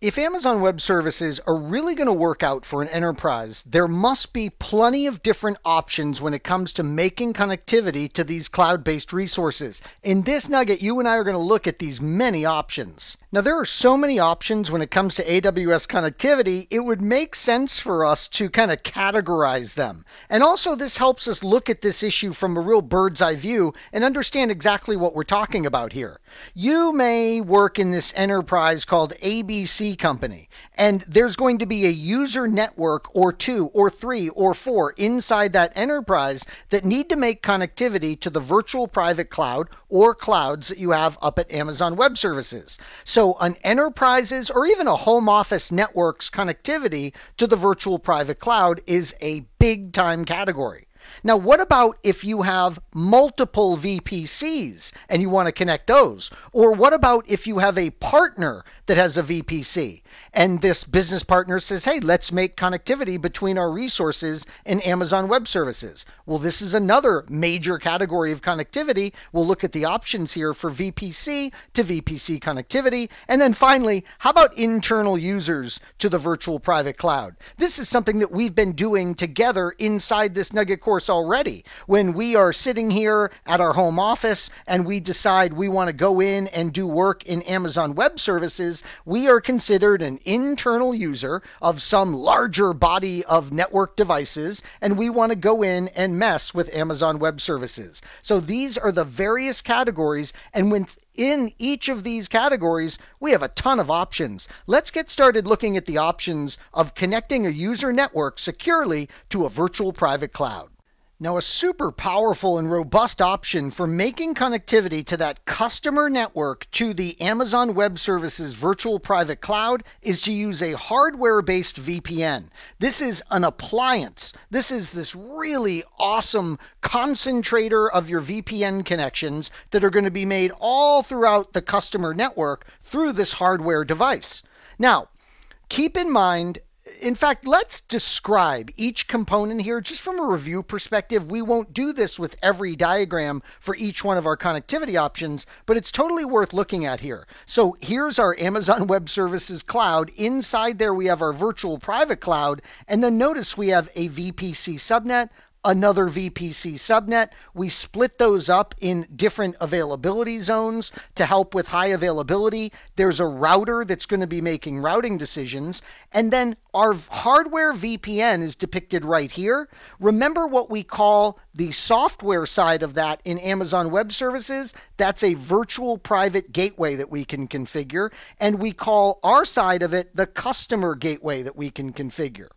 If Amazon Web Services are really going to work out for an enterprise, there must be plenty of different options when it comes to making connectivity to these cloud-based resources. In this nugget, you and I are going to look at these many options. Now, there are so many options when it comes to AWS connectivity, it would make sense for us to kind of categorize them. And also, this helps us look at this issue from a real bird's eye view and understand exactly what we're talking about here. You may work in this enterprise called ABC Company, and there's going to be a user network or two or three or four inside that enterprise that need to make connectivity to the virtual private cloud or clouds that you have up at Amazon Web Services. So an enterprise's or even a home office network's connectivity to the virtual private cloud is a big time category. Now, what about if you have multiple VPCs and you want to connect those? Or what about if you have a partner that has a VPC and this business partner says, hey, let's make connectivity between our resources and Amazon Web Services? Well, this is another major category of connectivity. We'll look at the options here for VPC to VPC connectivity. And then finally, how about internal users to the virtual private cloud? This is something that we've been doing together inside this Nugget course already. When we are sitting here at our home office and we decide we want to go in and do work in Amazon Web Services, we are considered an internal user of some larger body of network devices, and we want to go in and mess with Amazon Web Services. So these are the various categories, and within each of these categories, we have a ton of options. Let's get started looking at the options of connecting a user network securely to a virtual private cloud. Now, a super powerful and robust option for making connectivity to that customer network to the Amazon Web Services virtual private cloud is to use a hardware-based VPN. This is an appliance. This is this really awesome concentrator of your VPN connections that are going to be made all throughout the customer network through this hardware device. Now, keep in mind, in fact, let's describe each component here just from a review perspective. We won't do this with every diagram for each one of our connectivity options, but it's totally worth looking at here. So here's our Amazon Web Services cloud. Inside there, we have our virtual private cloud. And then notice we have a VPC subnet, another VPC subnet. We split those up in different availability zones to help with high availability. There's a router that's going to be making routing decisions. And then our hardware VPN is depicted right here. Remember what we call the software side of that in Amazon Web Services? That's a virtual private gateway that we can configure. And we call our side of it the customer gateway that we can configure.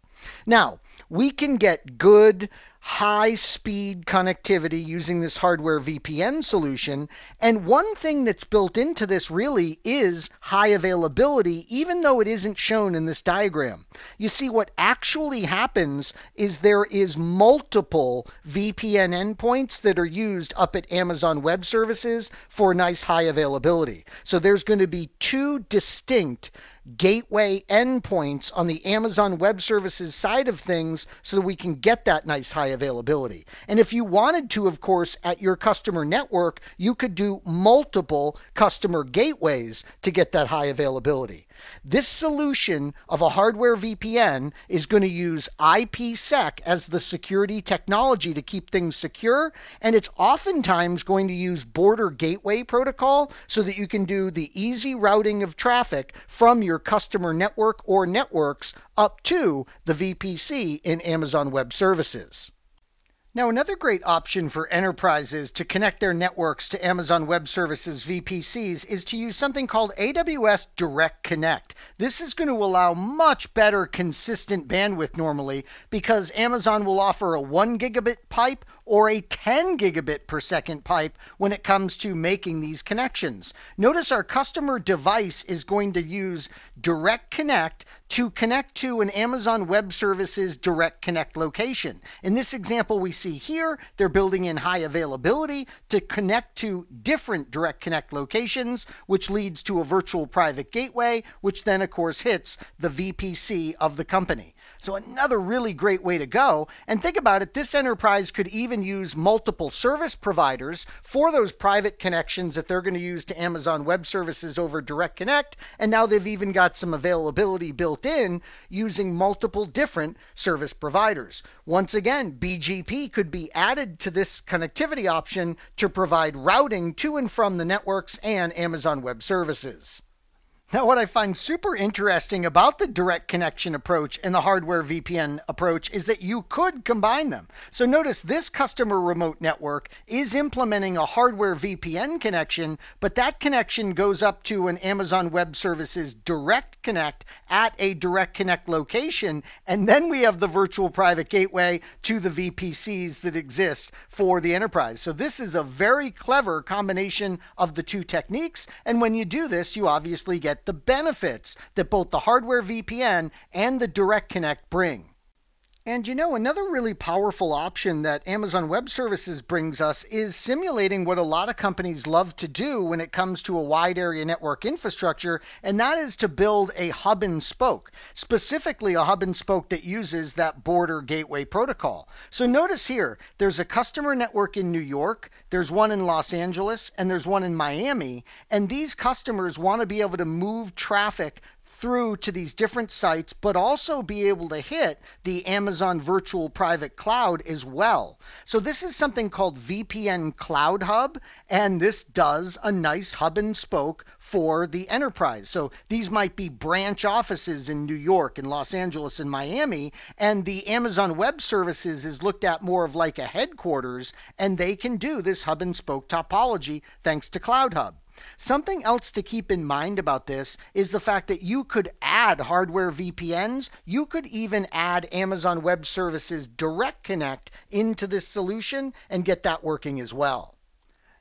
Now, we can get good high-speed connectivity using this hardware VPN solution. And one thing that's built into this really is high availability, even though it isn't shown in this diagram. You see, what actually happens is there is multiple VPN endpoints that are used up at Amazon Web Services for nice high availability. So there's going to be two distinct gateway endpoints on the Amazon Web Services side of things so that we can get that nice high availability. And if you wanted to, of course, at your customer network, you could do multiple customer gateways to get that high availability. This solution of a hardware VPN is going to use IPsec as the security technology to keep things secure, and it's oftentimes going to use border gateway protocol so that you can do the easy routing of traffic from your customer network or networks up to the VPC in Amazon Web Services. Now, another great option for enterprises to connect their networks to Amazon Web Services VPCs is to use something called AWS Direct Connect. This is going to allow much better consistent bandwidth normally because Amazon will offer a 1 gigabit pipe or a 10 gigabit per second pipe when it comes to making these connections. Notice our customer device is going to use Direct Connect to connect to an Amazon Web Services Direct Connect location. In this example we see here, they're building in high availability to connect to different Direct Connect locations, which leads to a virtual private gateway, which then of course hits the VPC of the company. So another really great way to go. And think about it, this enterprise could even even use multiple service providers for those private connections that they're going to use to Amazon Web Services over Direct Connect. And now they've even got some availability built in using multiple different service providers. Once again, BGP could be added to this connectivity option to provide routing to and from the networks and Amazon Web Services. Now, what I find super interesting about the direct connection approach and the hardware VPN approach is that you could combine them. So notice this customer remote network is implementing a hardware VPN connection, but that connection goes up to an Amazon Web Services direct connect at a direct connect location. And then we have the virtual private gateway to the VPCs that exist for the enterprise. So this is a very clever combination of the two techniques. And when you do this, you obviously get the benefits that both the hardware VPN and the direct connect bring. And you know, another really powerful option that Amazon Web Services brings us is simulating what a lot of companies love to do when it comes to a wide area network infrastructure, and that is to build a hub and spoke, specifically a hub and spoke that uses that border gateway protocol. So notice here, there's a customer network in New York, there's one in Los Angeles, and there's one in Miami, and these customers want to be able to move traffic through to these different sites, but also be able to hit the Amazon Virtual Private Cloud as well. So this is something called VPN Cloud Hub, and this does a nice hub and spoke for the enterprise. So these might be branch offices in New York and Los Angeles and Miami, and the Amazon Web Services is looked at more of like a headquarters, and they can do this hub and spoke topology thanks to Cloud Hub. Something else to keep in mind about this is the fact that you could add hardware VPNs. You could even add Amazon Web Services Direct Connect into this solution and get that working as well.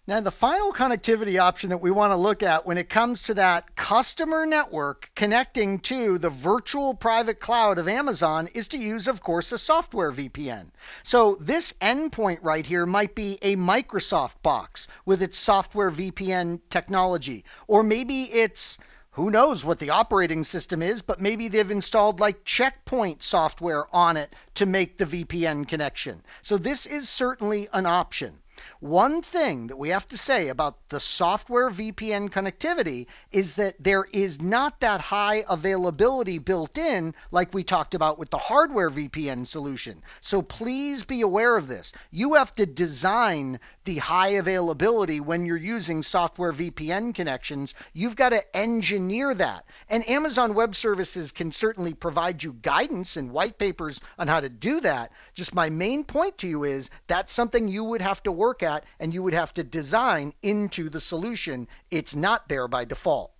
Now, the final connectivity option that we want to look at when it comes to that customer network connecting to the virtual private cloud of Amazon is to use, of course, a software VPN. So this endpoint right here might be a Microsoft box with its software VPN technology, or maybe it's who knows what the operating system is, but maybe they've installed like Checkpoint software on it to make the VPN connection. So this is certainly an option. One thing that we have to say about the software VPN connectivity is that there is not that high availability built in like we talked about with the hardware VPN solution. So please be aware of this. You have to design the high availability when you're using software VPN connections. You've got to engineer that. And Amazon Web Services can certainly provide you guidance and white papers on how to do that. Just my main point to you is that's something you would have to work at and you would have to design into the solution. It's not there by default.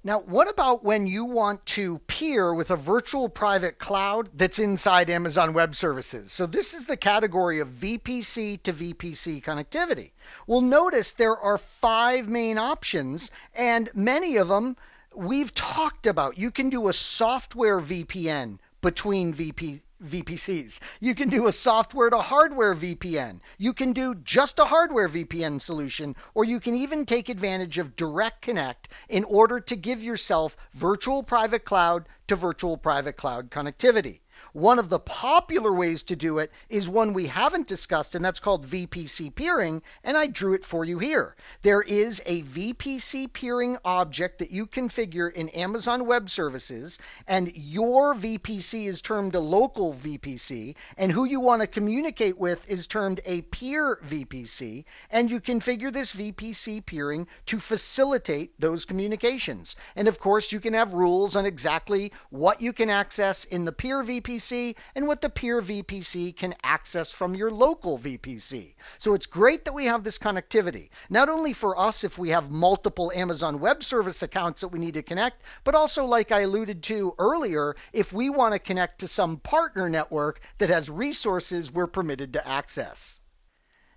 Now, what about when you want to peer with a virtual private cloud that's inside Amazon Web Services? So this is the category of VPC to VPC connectivity. Well, notice there are 5 main options, and many of them we've talked about. You can do a software VPN between VPCs. You can do a software to hardware VPN. You can do just a hardware VPN solution, or you can even take advantage of Direct Connect in order to give yourself virtual private cloud to virtual private cloud connectivity. One of the popular ways to do it is one we haven't discussed, and that's called VPC peering, and I drew it for you here. There is a VPC peering object that you configure in Amazon Web Services, and your VPC is termed a local VPC, and who you want to communicate with is termed a peer VPC, and you configure this VPC peering to facilitate those communications. And of course, you can have rules on exactly what you can access in the peer VPC and what the peer VPC can access from your local VPC. So it's great that we have this connectivity, not only for us if we have multiple Amazon Web Service accounts that we need to connect, but also, like I alluded to earlier, if we want to connect to some partner network that has resources we're permitted to access.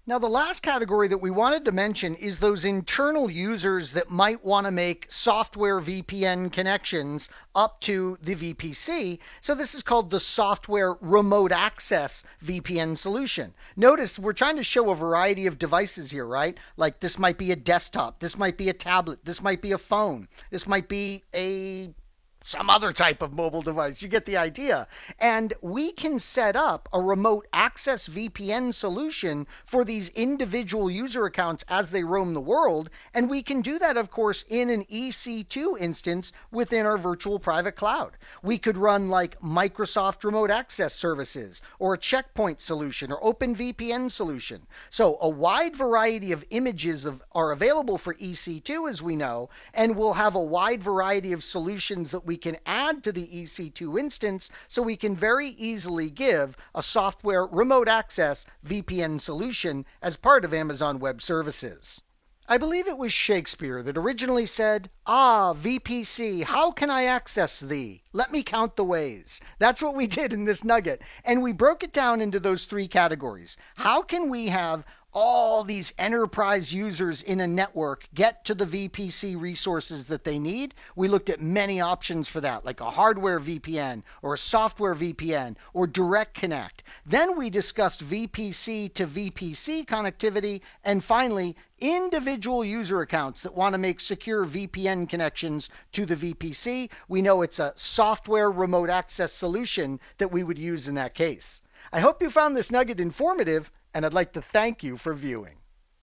Now, the last category that we wanted to mention is those internal users that might want to make software VPN connections up to the VPC. So this is called the software remote access VPN solution. Notice we're trying to show a variety of devices here, right? Like this might be a desktop, this might be a tablet, this might be a phone, this might be a some other type of mobile device. You get the idea. And we can set up a remote access VPN solution for these individual user accounts as they roam the world. And we can do that, of course, in an EC2 instance within our virtual private cloud. We could run like Microsoft Remote Access Services or a Checkpoint solution or OpenVPN solution. So a wide variety of images are available for EC2, as we know, and we'll have a wide variety of solutions that we can add to the EC2 instance, so we can very easily give a software remote access VPN solution as part of Amazon Web Services. I believe it was Shakespeare that originally said, "Ah, VPC, how can I access thee? Let me count the ways." That's what we did in this nugget. And we broke it down into those three categories. How can we have all these enterprise users in a network get to the VPC resources that they need? We looked at many options for that, like a hardware VPN or a software VPN or direct connect. Then we discussed VPC to VPC connectivity, and finally, individual user accounts that want to make secure VPN connections to the VPC. We know it's a software remote access solution that we would use in that case. I hope you found this nugget informative, and I'd like to thank you for viewing.